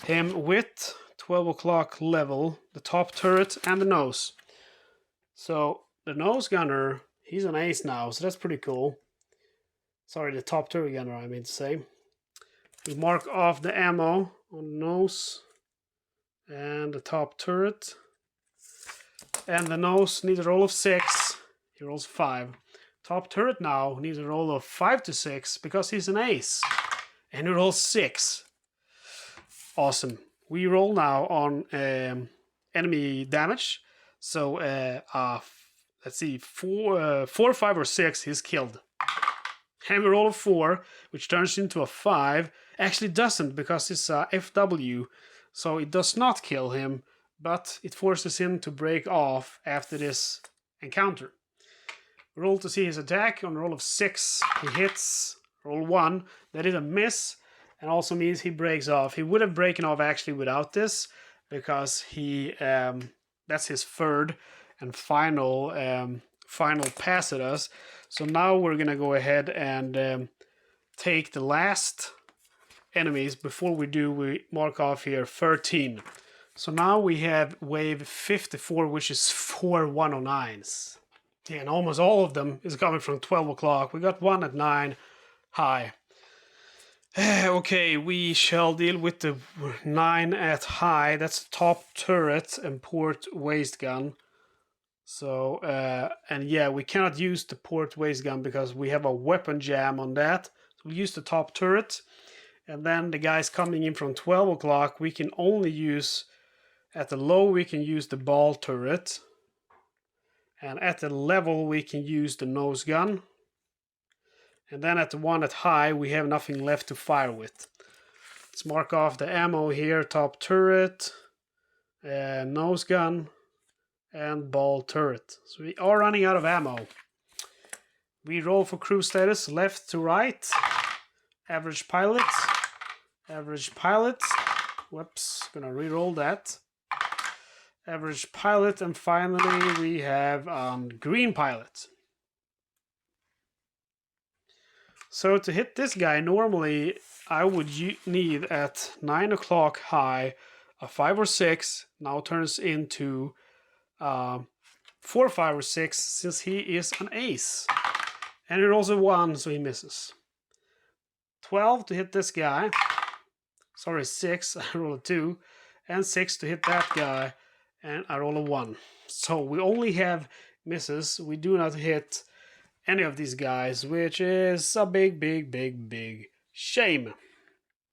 him with 12 o'clock level, the top turret and the nose. So the nose gunner, he's an ace now, so that's pretty cool. Sorry, the top turret gunner, I mean to say. We mark off the ammo on the nose and the top turret. And the nose needs a roll of 6. He rolls 5. Top turret now needs a roll of 5 to 6 because he's an ace. And he rolls 6. Awesome. We roll now on enemy damage. So let's see, 4, 5, or 6, he's killed. And we roll a 4, which turns into a 5. Actually doesn't, because it's a FW. So it does not kill him, but it forces him to break off after this encounter. Roll to see his attack. On a roll of 6, he hits. Roll 1, that is a miss, and also means he breaks off. He would have broken off actually without this, because he that's his third and final pass at us. So now we're gonna go ahead and take the last enemies. Before we do, we mark off here 13. So now we have wave 54, which is 4 109s. Yeah, and almost all of them is coming from 12 o'clock. We got one at 9 high. Okay, we shall deal with the 9 at high. That's top turret and port waist gun. So, and yeah, we cannot use the port waist gun because we have a weapon jam on that. So we'll use the top turret. And then the guys coming in from 12 o'clock, we can only use, at the low, we can use the ball turret. And at the level, we can use the nose gun. And then at the one at high, we have nothing left to fire with. Let's mark off the ammo here. Top turret, nose gun, and ball turret. So we are running out of ammo. We roll for crew status, left to right. Average pilot. Average pilot. Whoops, gonna re-roll that. Average pilot, and finally we have green pilot. So to hit this guy, normally I would need at 9 o'clock high a 5 or 6. Now turns into 4, 5, or 6 since he is an ace. And he rolls a 1, so he misses. 12 to hit this guy. Sorry, 6. I roll a 2. And 6 to hit that guy. And I roll a 1. So we only have misses. We do not hit any of these guys, which is a big shame.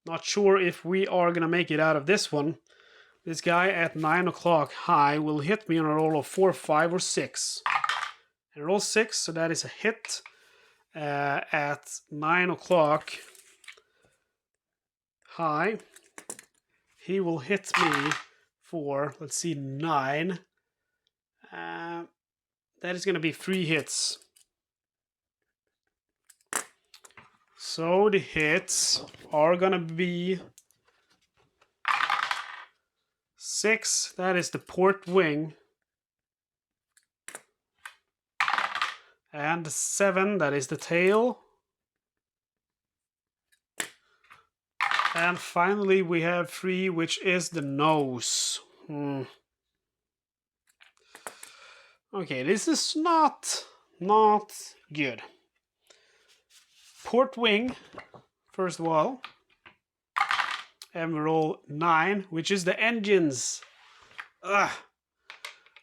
Not sure if we are gonna make it out of this one. This guy at 9 o'clock high will hit me on a roll of 4, 5, or 6. And roll 6, so that is a hit. At 9 o'clock high, he will hit me for, let's see, 9. That is gonna be 3 hits. So the hits are gonna be 6, that is the port wing, and 7, that is the tail, and finally we have 3, which is the nose. Okay, this is not good. Port wing, first of all, and we roll 9, which is the engines.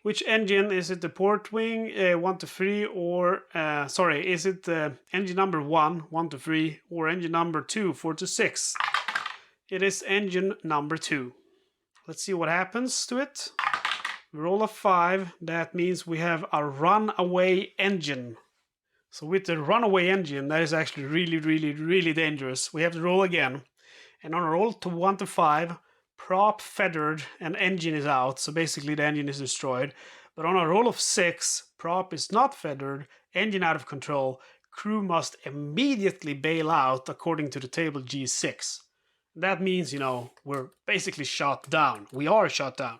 Which engine is it? The port wing 1 to 3, or sorry, is it engine number 1, 1 to 3, or engine number 2, 4 to 6? It is engine number 2. Let's see what happens to it. We roll a 5. That means we have a runaway engine. So with the runaway engine, that is actually really dangerous. We have to roll again. And on a roll to 1 to 5, prop feathered and engine is out. So basically the engine is destroyed. But on a roll of 6, prop is not feathered, engine out of control. Crew must immediately bail out according to the table G6. That means, you know, we're basically shot down. We are shot down.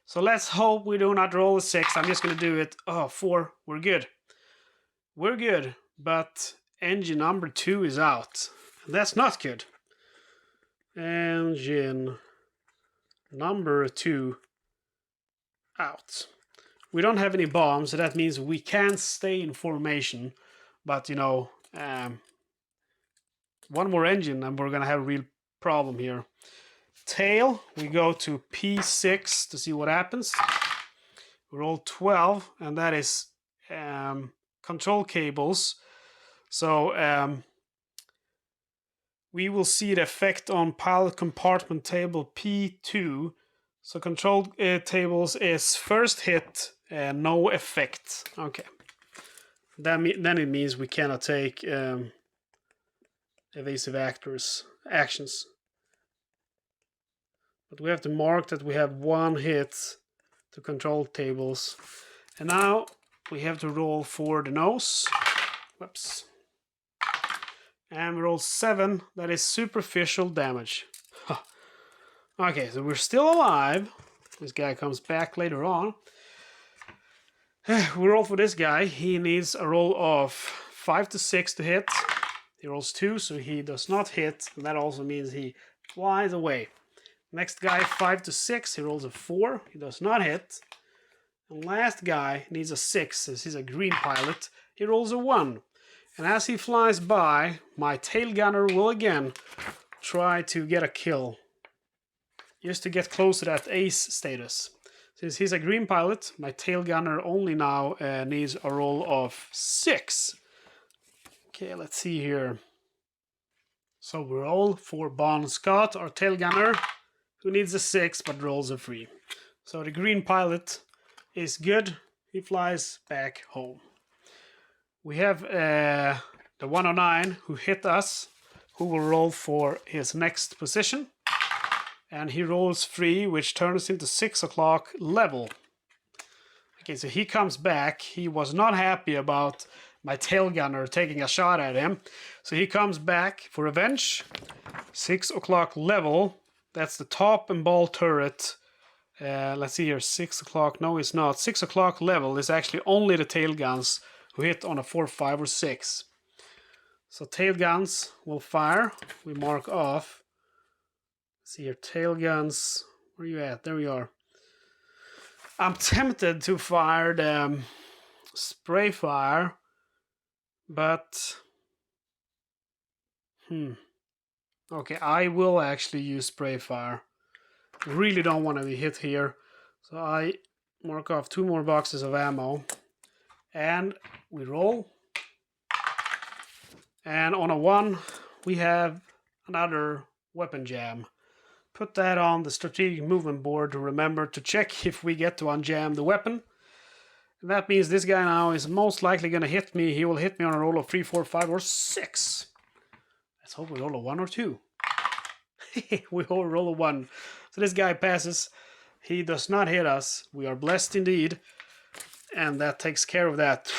So let's hope we do not roll a 6. I'm just going to do it. Oh, 4. We're good. We're good. But engine number 2 is out. That's not good. Engine number 2 out. We don't have any bombs, so that means we can stay in formation. But, you know, one more engine and we're going to have a real problem here. Tail, we go to P6 to see what happens. We roll 12, and that is control cables. So we will see the effect on pilot compartment table P2. So control tables is first hit, no effect. Okay. Then it means we cannot take evasive actions. But we have to mark that we have 1 hit to control tables. And now we have to roll for the nose. Whoops. And we roll 7. That is superficial damage. Okay, so we're still alive. This guy comes back later on. We roll for this guy. He needs a roll of 5 to 6 to hit. He rolls 2, so he does not hit. And that also means he flies away. Next guy, 5 to 6. He rolls a 4. He does not hit. And last guy needs a 6, since he's a green pilot. He rolls a 1. And as he flies by, my tail gunner will again try to get a kill. Just to get close to that ace status. Since he's a green pilot, my tail gunner only now needs a roll of 6. Okay, let's see here. So we roll for Bon Scott, our tail gunner, who needs a 6 but rolls a 3. So the green pilot is good. He flies back home. We have the 109 who hit us, who will roll for his next position. And he rolls 3, which turns into 6 o'clock level. Okay, so he comes back. He was not happy about my tail gunner taking a shot at him. So he comes back for revenge. 6 o'clock level. That's the top and ball turret. Let's see here. 6 o'clock. No, it's not. 6 o'clock level is actually only the tail guns who hit on a 4, 5, or 6. So tail guns will fire. We mark off. See here, tail guns. Where are you at? There we are. I'm tempted to fire the spray fire, but okay, I will actually use spray fire. Really don't want to be hit here, so I mark off 2 more boxes of ammo, and we roll. And on a 1, we have another weapon jam. Put that on the strategic movement board to remember to check if we get to unjam the weapon. And that means this guy now is most likely going to hit me. He will hit me on a roll of 3, 4, 5, or 6. Let's hope we roll a 1 or 2. We all roll a 1. So this guy passes. He does not hit us. We are blessed indeed. And that takes care of that.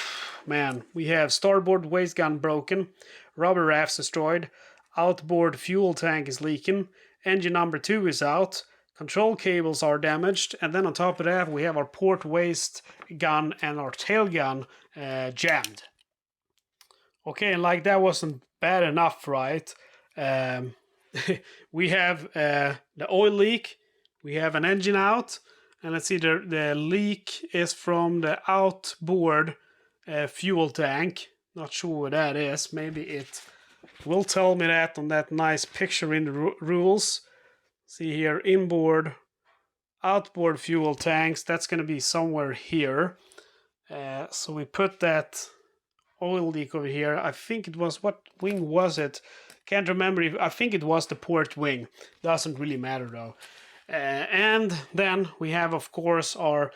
Man, we have starboard waste gun broken. Rubber rafts destroyed. Outboard fuel tank is leaking. Engine number 2 is out. Control cables are damaged. And then on top of that, we have our port waste gun and our tail gun jammed. Okay, and like that wasn't bad enough, right? We have the oil leak. We have an engine out. And let's see, the leak is from the outboard fuel tank. Not sure what that is. Maybe it will tell me that on that nice picture in the rules. See here, inboard, outboard fuel tanks. That's going to be somewhere here. So we put that oil leak over here. I think it was, what wing was it? Can't remember. I think it was the port wing. Doesn't really matter though. And then we have, of course, our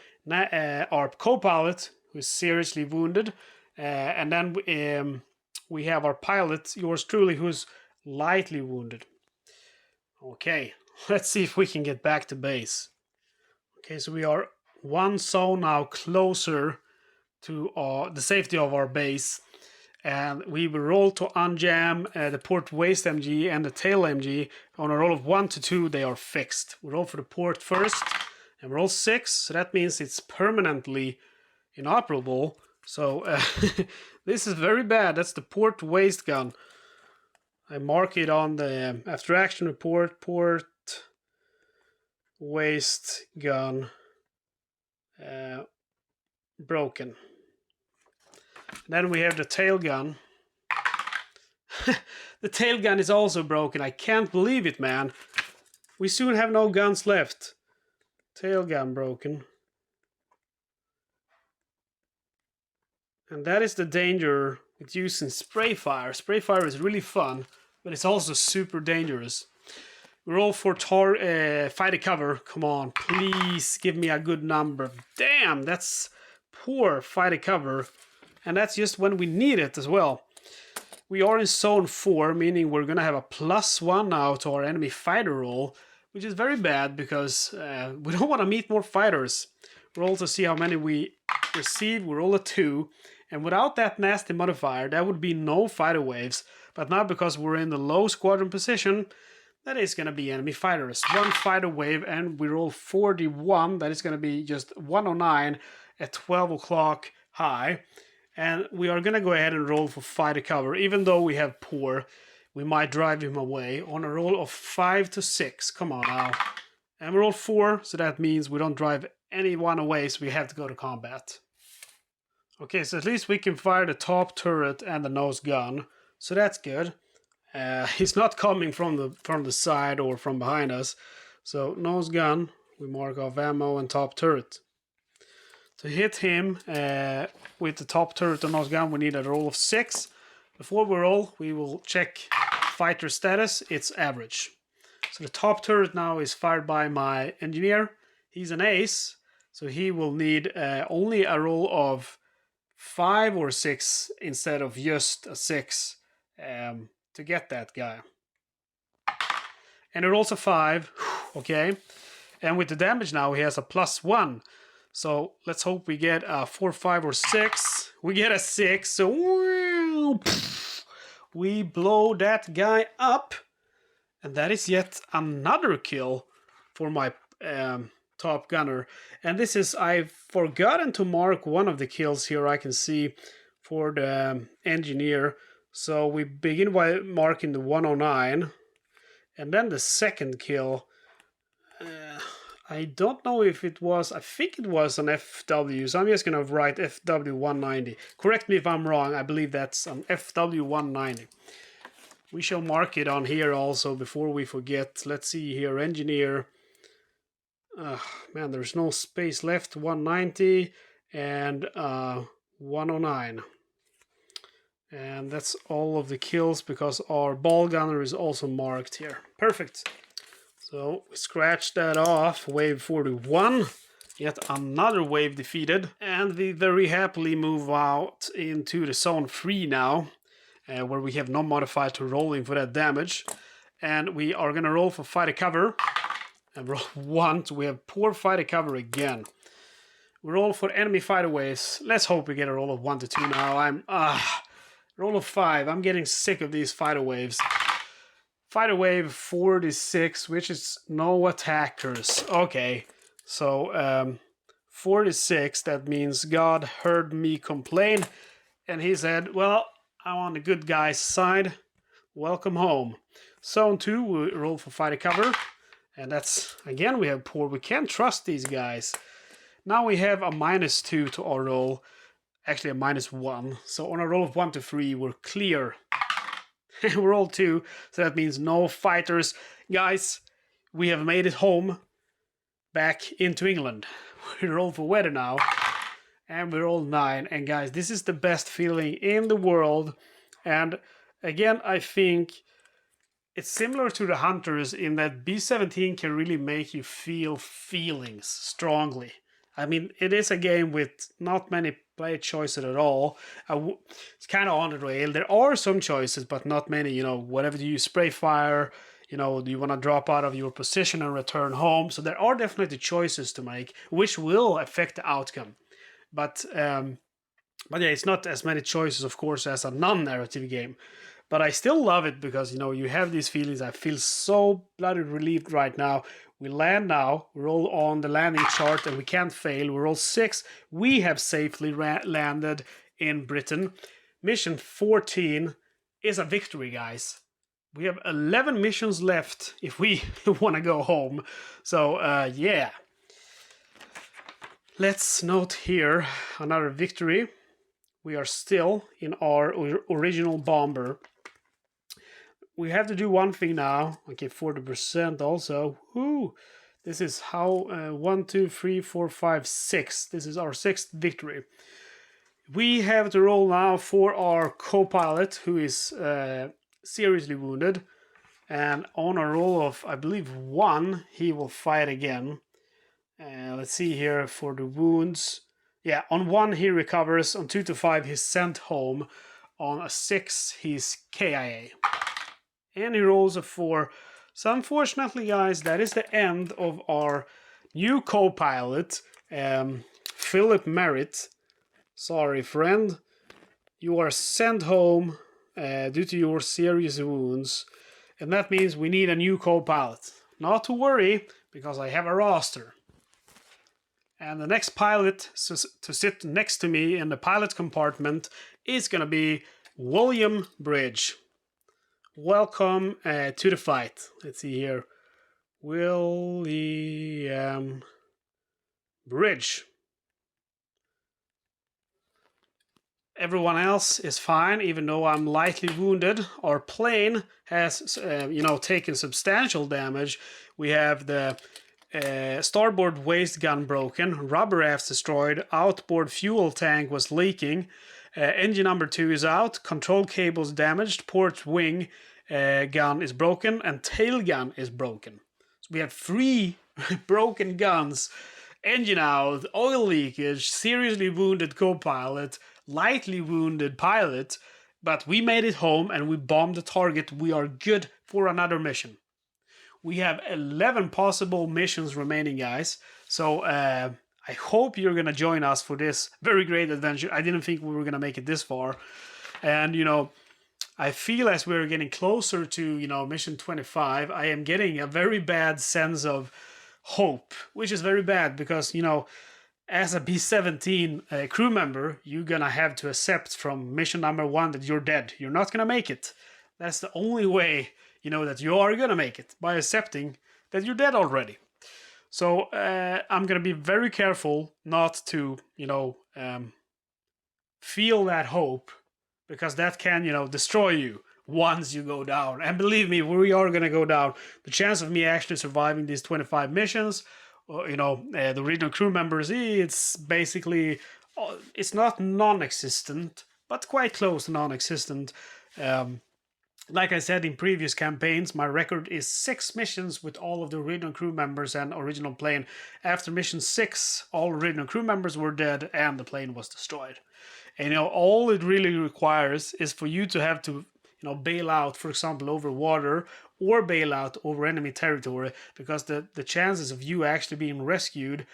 co-pilot who is seriously wounded. And then we have our pilot, yours truly, who's lightly wounded. Okay, let's see if we can get back to base. Okay, so we are one zone now closer to the safety of our base. And we will roll to unjam the port waste MG and the tail MG. On a roll of 1 to 2, they are fixed. We roll for the port first, and we roll 6, so that means it's permanently inoperable. So this is very bad. That's the port waste gun. I mark it on the after action report, port waste gun broken. Then we have the tail gun. The tail gun is also broken. I can't believe it, man. We soon have no guns left. Tail gun broken. And that is the danger with using spray fire. Spray fire is really fun, but it's also super dangerous. We roll for fighter cover. Come on, please give me a good number. Damn, that's poor fighter cover. And that's just when we need it as well. We are in zone 4, meaning we're going to have a +1 now to our enemy fighter roll, which is very bad because we don't want to meet more fighters. Roll to see how many we receive. We roll a 2. And without that nasty modifier, there would be no fighter waves. But now because we're in the low squadron position, that is going to be enemy fighters. 1 fighter wave, and we roll 41. That is going to be just 109 at 12 o'clock high. And we are going to go ahead and roll for fighter cover. Even though we have poor, we might drive him away on a roll of 5 to 6. Come on now. And we roll 4, so that means we don't drive anyone away, so we have to go to combat. Okay, so at least we can fire the top turret and the nose gun. So that's good. He's not coming from the side or from behind us. So nose gun, we mark off ammo and top turret. To hit him with the top turret and nose gun, we need a roll of 6. Before we roll, we will check fighter status. It's average. So the top turret now is fired by my engineer. He's an ace, so he will need only a roll of 5 or 6 instead of just a 6 to get that guy. And it rolls a 5. Okay. And with the damage now, he has a +1. So let's hope we get a 4, 5, or 6. We get a 6. So we blow that guy up. And that is yet another kill for my top gunner. And this is, I've forgotten to mark one of the kills here I can see for the engineer. So we begin by marking the 109. And then the second kill. I don't know if it was, I think it was an FW, so I'm just going to write FW190. Correct me if I'm wrong, I believe that's an FW190. We shall mark it on here also before we forget. Let's see here, engineer. Man, there's no space left, 190 and 109. And that's all of the kills because our ball gunner is also marked here. Perfect. So we scratch that off, wave 41, yet another wave defeated, and we very happily move out into the zone 3 now, where we have no modifier to rolling for that damage, and we are going to roll for fighter cover, and roll 1, so we have poor fighter cover again. We roll for enemy fighter waves. Let's hope we get a roll of 1 to 2 now. Roll of 5, I'm getting sick of these fighter waves. Fighter wave 46, which is no attackers. Okay, so 46, that means God heard me complain. And he said, well, I'm on the good guy's side. Welcome home. Zone 2, we roll for fighter cover. And that's, again, we have poor. We can't trust these guys. Now we have a -2 to our roll. Actually, a -1. So on a roll of 1 to 3, we're clear. We roll 2, so that means no fighters. Guys, we have made it home, back into England. We roll for weather now, and we roll 9. And guys, this is the best feeling in the world. And again, I think it's similar to the Hunters in that B-17 can really make you feel feelings strongly. I mean, it is a game with not many play choices at all. It's kind of on the rail. There are some choices, but not many. You know, whatever you use, spray fire, You know, do you want to drop out of your position and return home? So there are definitely choices to make, which will affect the outcome. But yeah, it's not as many choices, of course, as a non-narrative game. But I still love it because, you know, you have these feelings. I feel so bloody relieved right now. We land now. We're all on the landing chart and we can't fail. We're all 6. We have safely landed in Britain. Mission 14 is a victory, guys. We have 11 missions left if we want to go home. So, yeah. Let's note here another victory. We are still in our original bomber. We have to do one thing now. Okay, 40% also. Woo! This is how 1, 2, 3, 4, 5, 6. This is our 6th victory. We have to roll now for our co-pilot, who is seriously wounded. And on a roll of, I believe, 1, he will fight again. Let's see here for the wounds. Yeah, on 1 he recovers. On 2 to 5 he's sent home. On a 6 he's KIA. And he rolls a 4. So unfortunately, guys, that is the end of our new co-pilot, Philip Merritt. Sorry, friend. You are sent home due to your serious wounds. And that means we need a new co-pilot. Not to worry, because I have a roster. And the next pilot to sit next to me in the pilot compartment is going to be William Bridge. Welcome to the fight. Let's see here. William Bridge. Everyone else is fine, even though I'm lightly wounded. Our plane has, taken substantial damage. We have the starboard waist gun broken, rubber rafts destroyed, outboard fuel tank was leaking, engine number 2 is out, control cables damaged, port wing gun is broken, and tail gun is broken. So we have 3 broken guns, engine out, oil leakage, seriously wounded co-pilot, lightly wounded pilot, but we made it home and we bombed the target. We are good for another mission. We have 11 possible missions remaining, guys. So I hope you're going to join us for this very great adventure. I didn't think we were going to make it this far. And, I feel as we're getting closer to, mission 25, I am getting a very bad sense of hope, which is very bad because, as a B-17 crew member, you're going to have to accept from mission number 1 that you're dead. You're not going to make it. That's the only way that you are going to make it, by accepting that you're dead already. So I'm going to be very careful not to, feel that hope, because that can, destroy you once you go down. And believe me, we are going to go down. The chance of me actually surviving these 25 missions, the original crew members, it's basically, it's not non-existent, but quite close to non-existent. Like I said in previous campaigns, my record is 6 missions with all of the original crew members and original plane. After mission 6, all original crew members were dead and the plane was destroyed. And all it really requires is for you to have to, bail out, for example, over water or bail out over enemy territory, because the chances of you actually being rescued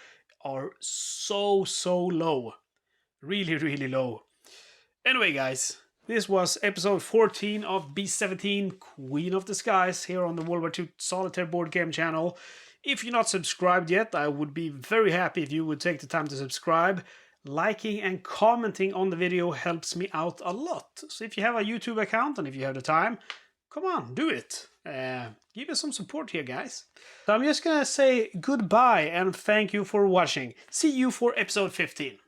are so low. Really, really low. Anyway, guys. This was episode 14 of B-17, Queen of the Skies, here on the World War II Solitaire board game channel. If you're not subscribed yet, I would be very happy if you would take the time to subscribe. Liking and commenting on the video helps me out a lot. So if you have a YouTube account and if you have the time, come on, do it. Give us some support here, guys. So I'm just gonna say goodbye and thank you for watching. See you for episode 15.